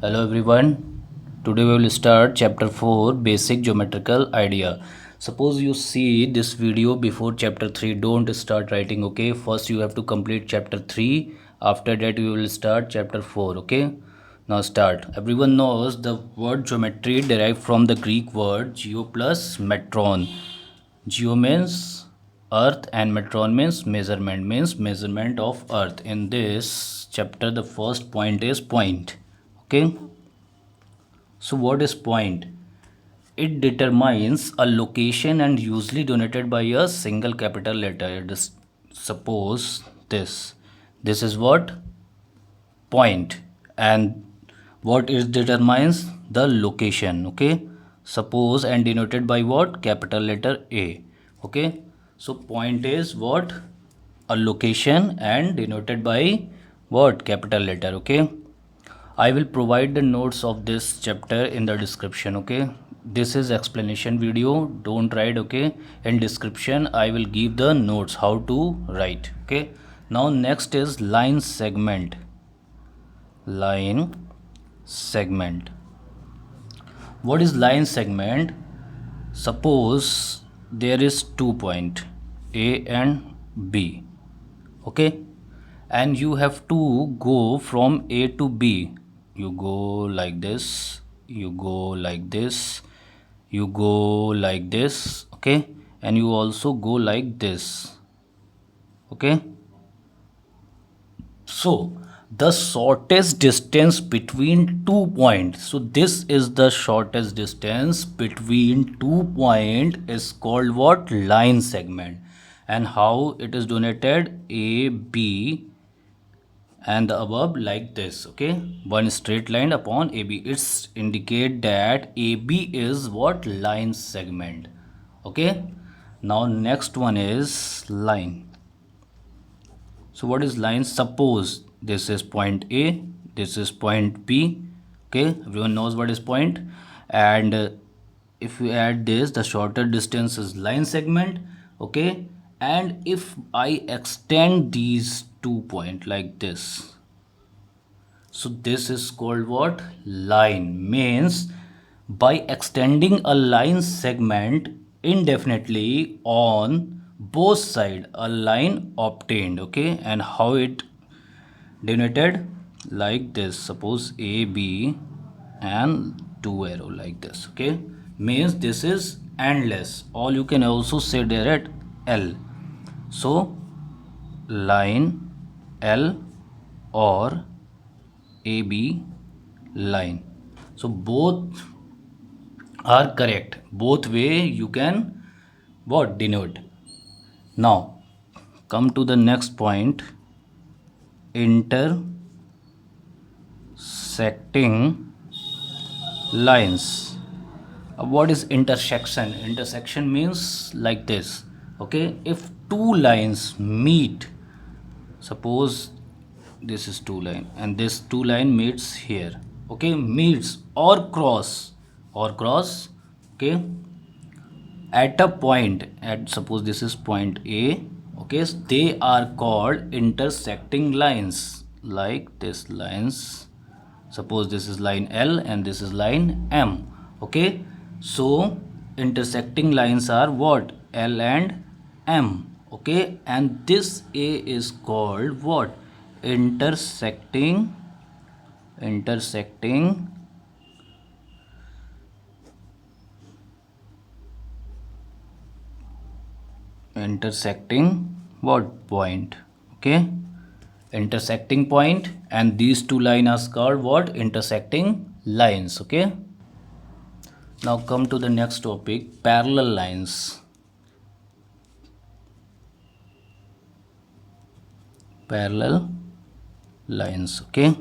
Hello everyone. Today we will start chapter 4 basic geometrical idea. Suppose you see this video before chapter 3, don't start writing, okay? First you have to complete chapter 3. After that you will start chapter 4, okay? Now start. Everyone knows the word geometry derived from the Greek word geo plus metron. Geo means earth and metron means measurement of earth. In this chapter the first point is point, okay? So what is point? It determines a location and usually denoted by a single capital letter. Suppose this. This is what? Point. And what it determines? The location. Okay. Suppose and denoted by what? Capital letter A. Okay. So point is what? A location and denoted by what? Capital letter. Okay. I will provide the notes of this chapter in the description, okay? This is explanation video, don't write, okay? In description, I will give the notes how to write, okay? Now next is line segment. Line segment. What is line segment? Suppose there is 2 points, A and B, okay? And you have to go from A to B. You go like this, you go like this, you go like this, okay? And you also go like this, okay? So the shortest distance between 2 points, so this is the shortest distance between 2 points is called what? Line segment. And how it is denoted? A, B, and the above like this, okay? One straight line upon AB. It's indicate that AB is what? Line segment, okay? Now next one is line. So what is line? Suppose this is point A, this is point B, okay? Everyone knows what is point. And if we add this, the shorter distance is line segment, okay? And if I extend these 2 points like this, so this is called what? Line. Means by extending a line segment indefinitely on both sides, a line obtained, okay? And how it denoted? Like this. Suppose A, B and 2 arrow like this, okay? Means this is endless. Or you can also say there at L. So line L or AB line. So both are correct. Both way you can what? Denote. Now come to the next point. Intersecting lines. What is intersection? Intersection means like this, okay? If two lines meet, suppose this is two line and this two line meets here, okay? Meets or cross, okay? At a point, at suppose this is point A, okay? So they are called intersecting lines, like this lines. Suppose this is line L and this is line M, okay? So intersecting lines are what? L and M, okay? And this A is called what? Intersecting what? Point, okay? Intersecting point, and these two lines are called what? Intersecting lines, okay? Now come to the next topic, parallel lines. Parallel lines, okay?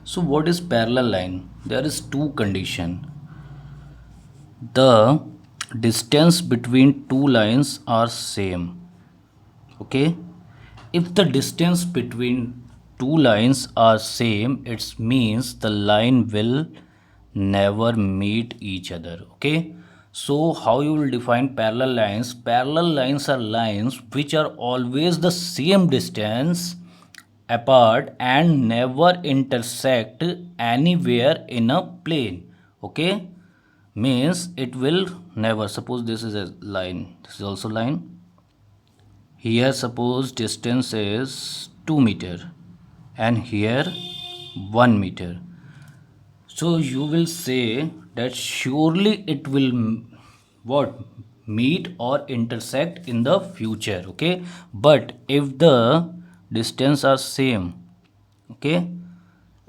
So what is parallel line? There is two condition. The distance between two lines are same, okay? If the distance between two lines are same, it means the line will never meet each other, okay? So how you will define parallel lines? Parallel lines are lines which are always the same distance apart and never intersect anywhere in a plane. Okay, means it will never, suppose this is a line, this is also line. Here suppose distance is 2 meter and here 1 meter. So you will say that surely it will what, meet or intersect in the future. Okay, but if the distance are same, okay,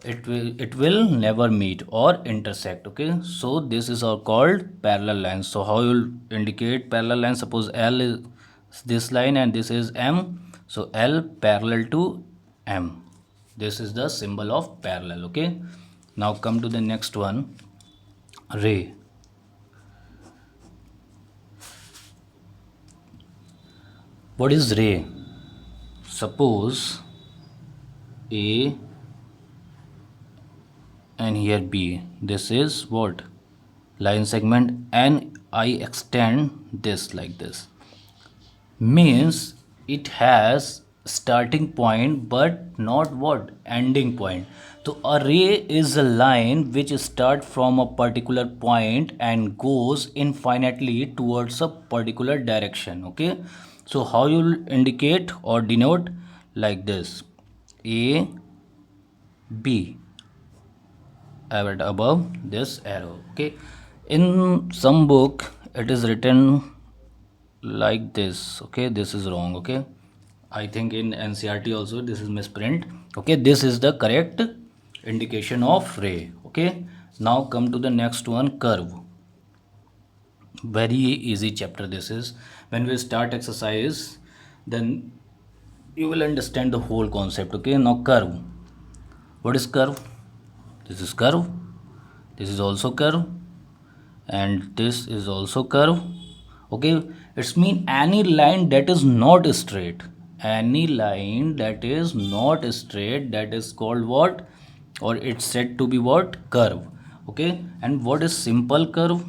it will never meet or intersect. Okay, so this is all called parallel lines. So how you will indicate parallel line? Suppose L is this line and this is M, so L parallel to M, this is the symbol of parallel. Okay, now come to the next one, ray. What is ray? Suppose A and here B, this is what, line segment, and I extend this like this, means it has starting point but not what, ending point. So a ray is a line which start from a particular point and goes infinitely towards a particular direction. Okay, so how you'll indicate or denote? Like this, A B, I have it above this arrow. Okay, in some book it is written like this. Okay, this is wrong. Okay, I think in NCRT also this is misprint. Okay, this is the correct indication of ray. Okay, now come to the next one, curve. Very easy chapter this is. When we start exercise, then you will understand the whole concept. Okay, now curve. What is curve? This is curve, this is also curve, and this is also curve. Okay, it's mean any line that is not straight, any line that is not straight, that is called what, or it's said to be what, curve. Okay, and what is simple curve?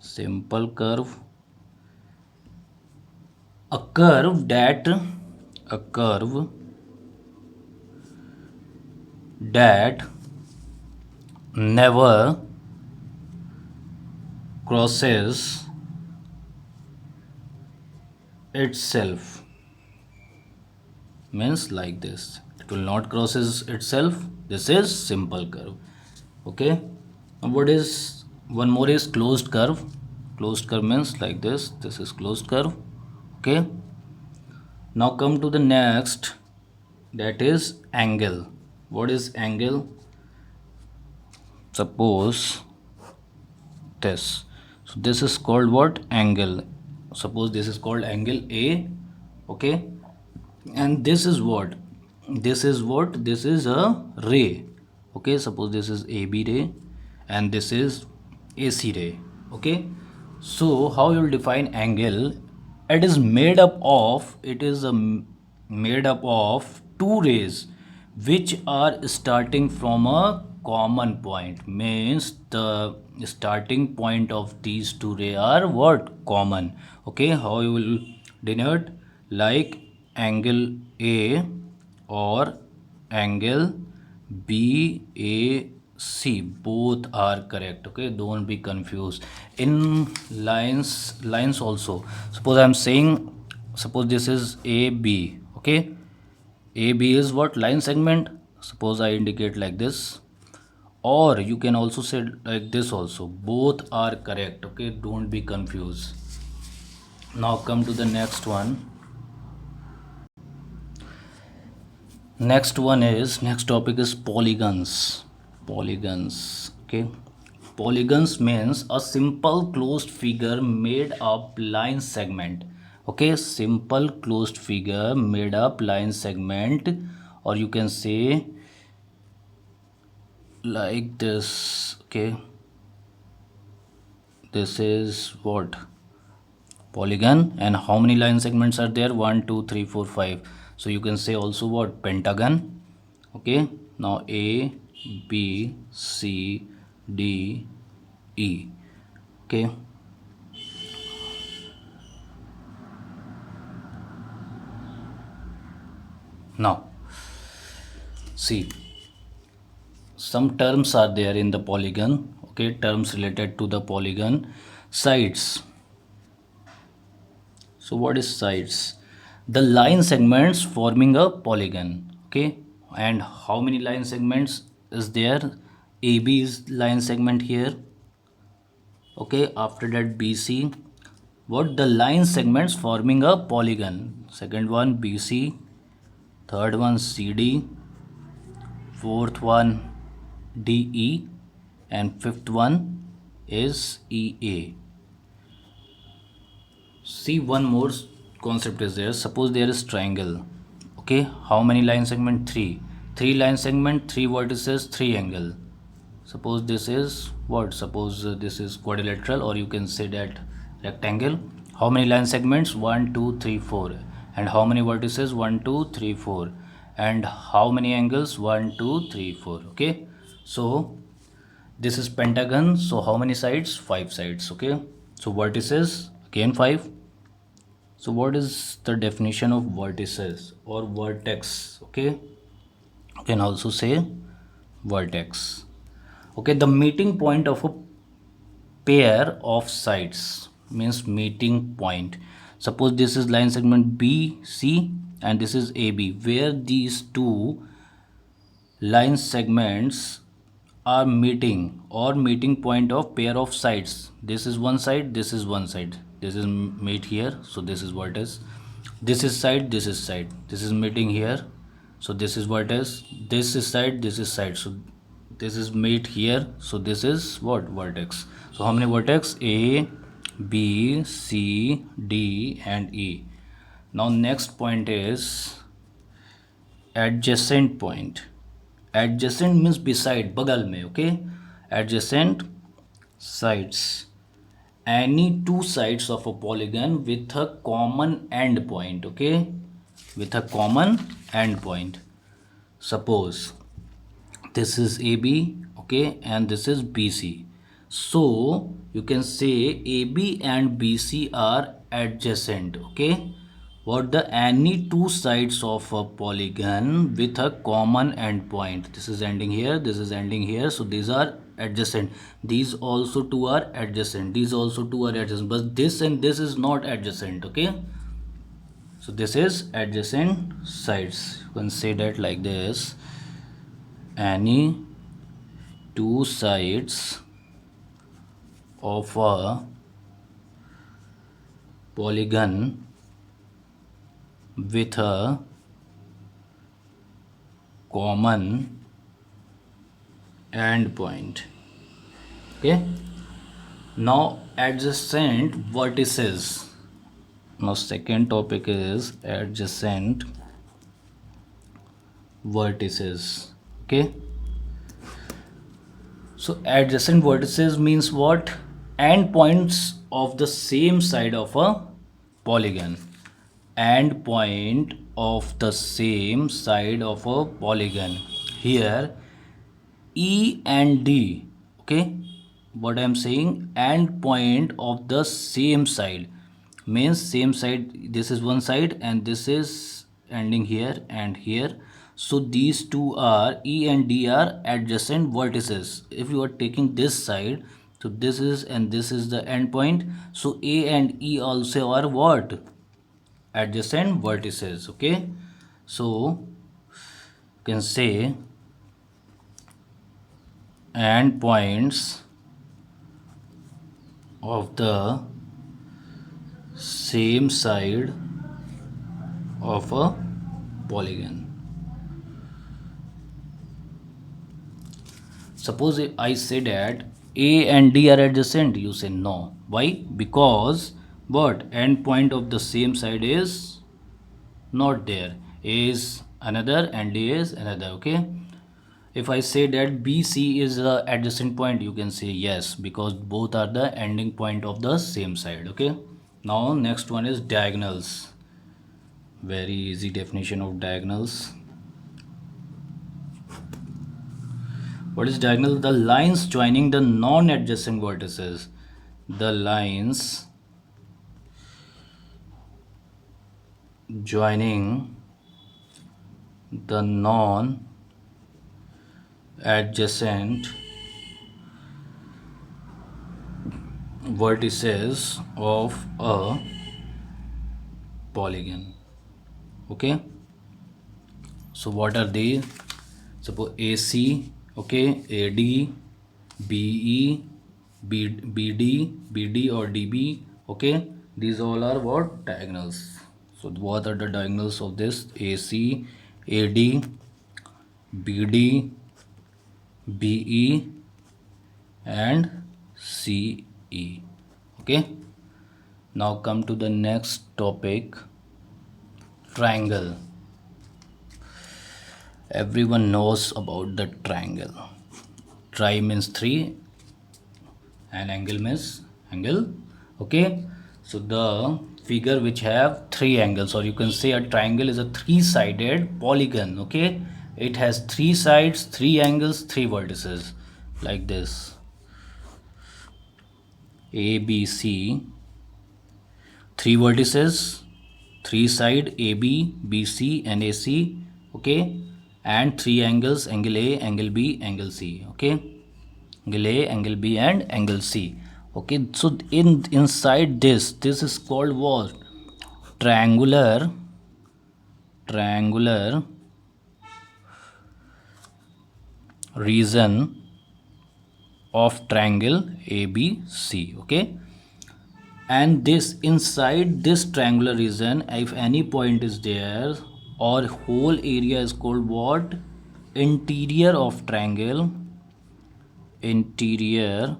Simple curve, a curve that, a curve that never crosses itself, means like this, it will not crosses itself, this is simple curve. Okay, now what is one more is closed curve. Closed curve means like this, this is closed curve. Okay, now come to the next, that is angle. What is angle? Suppose this, so this is called what, angle. Suppose this is called angle A. Okay, and this is what, this is what, this is a ray. Okay, suppose this is AB ray and this is AC ray. Okay, so how you will define angle? It is made up of, it is made up of two rays which are starting from a common point, means the starting point of these two rays are what, common. Okay, how you will denote? Like angle A or angle BAC, both are correct. Okay, don't be confused. In lines also, suppose I am saying, suppose this is AB. Okay, AB is what, line segment. Suppose I indicate like this, or you can also say like this also, both are correct. Okay, don't be confused. Now come to the next one. Next topic is polygons. Polygons. Okay, polygons means a simple closed figure made up line segment. Okay, simple closed figure made up line segment, or you can say like this. Okay, this is what, polygon, and how many line segments are there? 1 2 3 4 5. So you can say also what, pentagon. Okay, now A B C D E. Okay, Now, see, some terms are there in the polygon, okay, terms related to the polygon. Sides. So what is sides? The line segments forming a polygon, okay. And how many line segments is there? AB is line segment here, okay. After that BC. What? The line segments forming a polygon. Second one BC, third one CD, fourth one DE, and fifth one is EA. See, one more concept is there. Suppose there is triangle, okay. How many line segment? Three line segment, three vertices, three angle. Suppose this is what? Suppose this is quadrilateral, or you can say that rectangle. How many line segments? 1 2 3 4. And how many vertices? 1 2 3 4. And how many angles? 1 2 3 4. Okay, so this is pentagon. So how many sides? 5 sides. Okay, so vertices again 5. So what is the definition of vertices or vertex? Okay, you can also say vertex. Okay, the meeting point of a pair of sides means meeting point. Suppose this is line segment BC and this is AB, where these two line segments are meeting, or meeting point of pair of sides. This is one side, this is one side, this is meet here, so this is vertex. This is side, this is side, this is meeting here, so this is vertex. This is side, this is side, so this is meet here, so this is what? Vertex. So how many vertex? A, B, C, D and E. Now next point is adjacent point. Adjacent means beside, बगल में, okay. Adjacent sides. Any two sides of a polygon with a common end point, okay, with a common end point. Suppose this is AB, okay, and this is BC. So you can say AB and BC are adjacent, okay. What? The any two sides of a polygon with a common endpoint. This is ending here, this is ending here, so these are adjacent. These also two are adjacent, these also two are adjacent, but this and this is not adjacent, okay. So this is adjacent sides. You can say that like this: any two sides of a polygon with a common endpoint. Okay. Now adjacent vertices. Now second topic is adjacent vertices. Okay. So adjacent vertices means what? Endpoints of the same side of a polygon. End point of the same side of a polygon. Here E and D, okay, what I am saying, end point of the same side means same side, this is one side and this is ending here and here. So these two are, E and D are adjacent vertices. If you are taking this side, so this is and this is the end point, so A and E also are what? Adjacent vertices, okay. So you can say end points of the same side of a polygon. Suppose I say that A and D are adjacent, you say no. Why? Because what? End point of the same side is not there. A is another and D is another, okay. If I say that BC is the adjacent point, you can say yes, because both are the ending point of the same side, okay. Now next one is diagonals. Very easy definition of diagonals. What is diagonal? The lines joining the non-adjacent vertices. The lines joining the non adjacent vertices of a polygon. Okay, so what are they? Suppose AC, okay, AD, BE, BD or DB, okay, these all are what? Diagonals. So what are the diagonals of this? AC, AD, BD, BE and CE. Okay, now come to the next topic, triangle. Everyone knows about the triangle. Tri means three and angle means angle. Okay, so the figure which have three angles, or you can say a triangle is a three-sided polygon. Okay, it has three sides, three angles, three vertices, like this. A, B, C, three vertices, three side AB, BC and AC, okay, and three angles, angle A, angle B, angle C, okay, angle A, angle B and angle C. Okay, so inside this is called what? Triangular region of triangle ABC. Okay, and this inside this triangular region, if any point is there, or whole area is called what? Interior of triangle, interior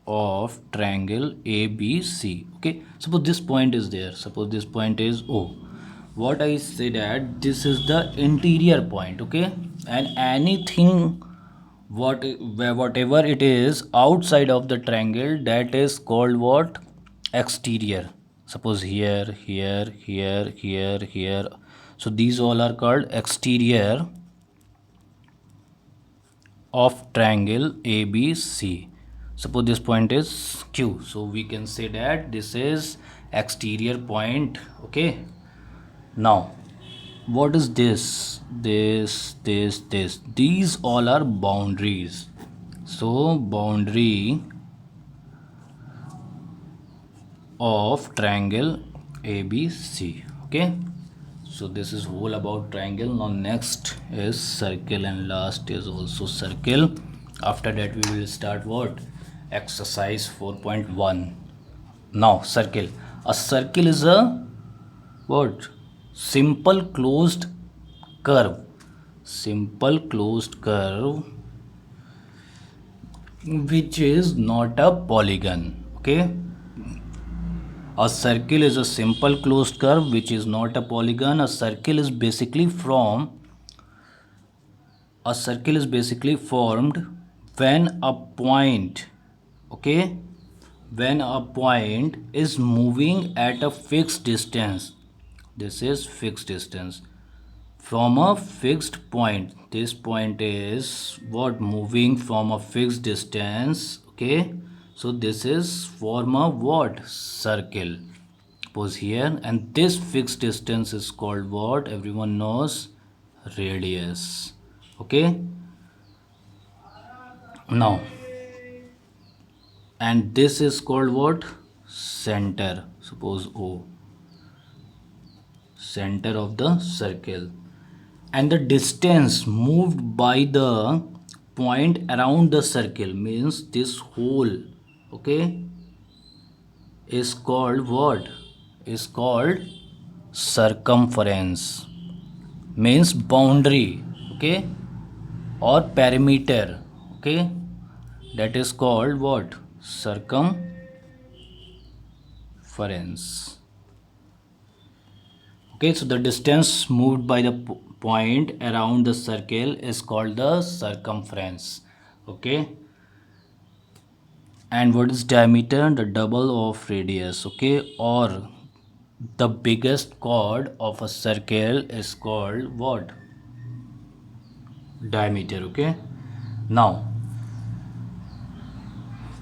of triangle ABC. Okay, suppose this point is there, suppose this point is O. What I say that this is the interior point. Okay, and anything whatever it is outside of the triangle, that is called what? Exterior. Suppose here, here, so these all are called exterior of triangle ABC. Suppose this point is Q, so we can say that this is exterior point. Okay, now what is this? These all are boundaries. So boundary of triangle ABC. Okay, so this is whole about triangle. Now next is circle, and last is also circle. After that we will start what? Exercise 4.1. Now circle. A circle is a what? Simple closed curve. Simple closed curve which is not a polygon. Okay, a circle is a simple closed curve which is not a polygon. A circle is basically formed when a point, okay, when a point is moving at a fixed distance. This is fixed distance from a fixed point. This point is what? Moving from a fixed distance. Okay, so this is form a what? Circle. Suppose here, and this fixed distance is called what? Everyone knows, radius. Okay, now, and this is called what? Center. Suppose O, center of the circle. And the distance moved by the point around the circle, means this whole, okay, is called what? Is called circumference, means boundary, okay, or perimeter. Okay, that is called what? Circumference. Okay, so the distance moved by the point around the circle is called the circumference. Okay, and what is diameter? The double of radius. Okay, or the biggest chord of a circle is called what? Diameter. Okay, now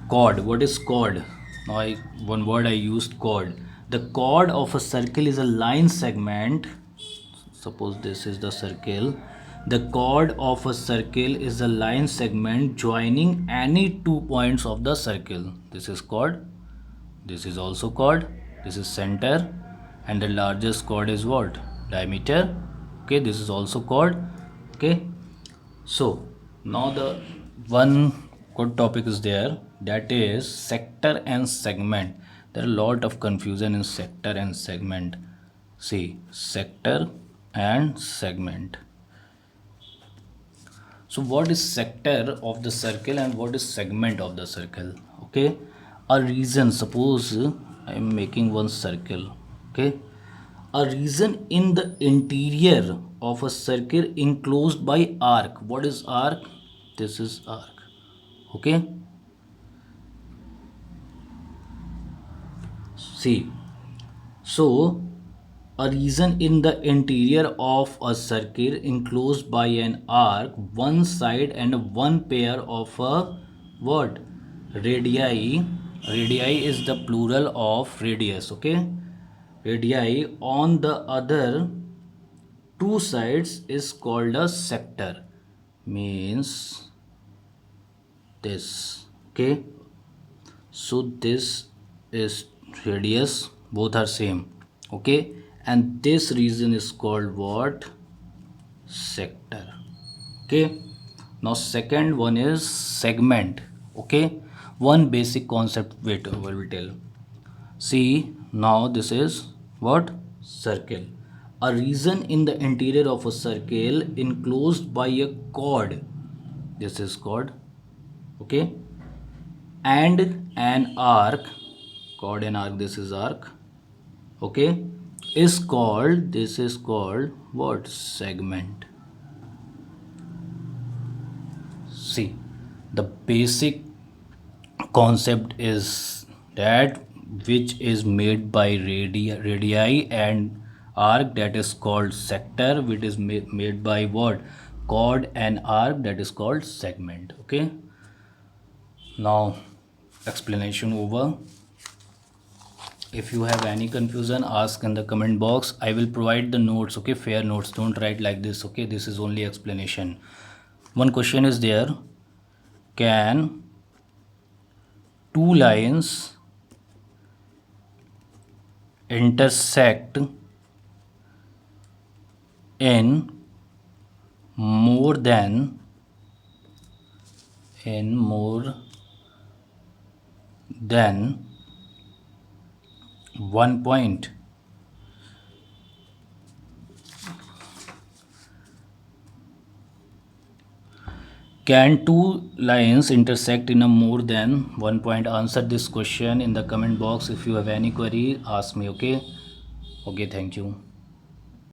chord. What is chord? Now one word I used, chord. The chord of a circle is a line segment. suppose this is the circle. The chord of a circle is a line segment joining any 2 points of the circle. This is chord, this is also chord, this is center, and the largest chord is what? Diameter. Okay, this is also chord. Okay, so now the one good topic is there, that is sector and segment. There are a lot of confusion in sector and segment. See, sector and segment. So what is sector of the circle and what is segment of the circle? Okay, a region, suppose I am making one circle. Okay, a region in the interior of a circle enclosed by arc. What is arc? This is arc. Okay, see, so a region in the interior of a circle enclosed by an arc, one side and one pair of a what? Radii. Radii is the plural of radius. Okay, radii on the other two sides is called a sector. Means this. Okay, so this is radius, both are same. Okay, and this region is called what? Sector. Okay, now second one is segment. Okay, one basic concept wait we will tell. See, now this is what? Circle. A region in the interior of a circle enclosed by a chord. This is chord. Okay, and an arc. Chord and arc, this is arc. Okay, is called, this is called what? Segment. See, the basic concept is that which is made by radii and arc, that is called sector, which is made by what? Chord and arc, that is called segment. Okay, now explanation over. If you have any confusion, ask in the comment box. I will provide the notes. Okay, fair notes, don't write like this. Okay, this is only explanation. One question is there, can two lines intersect in more than 1 point? Can two lines intersect in a more than 1 point? Answer this question in the comment box. If you have any query, ask me. Okay, thank you.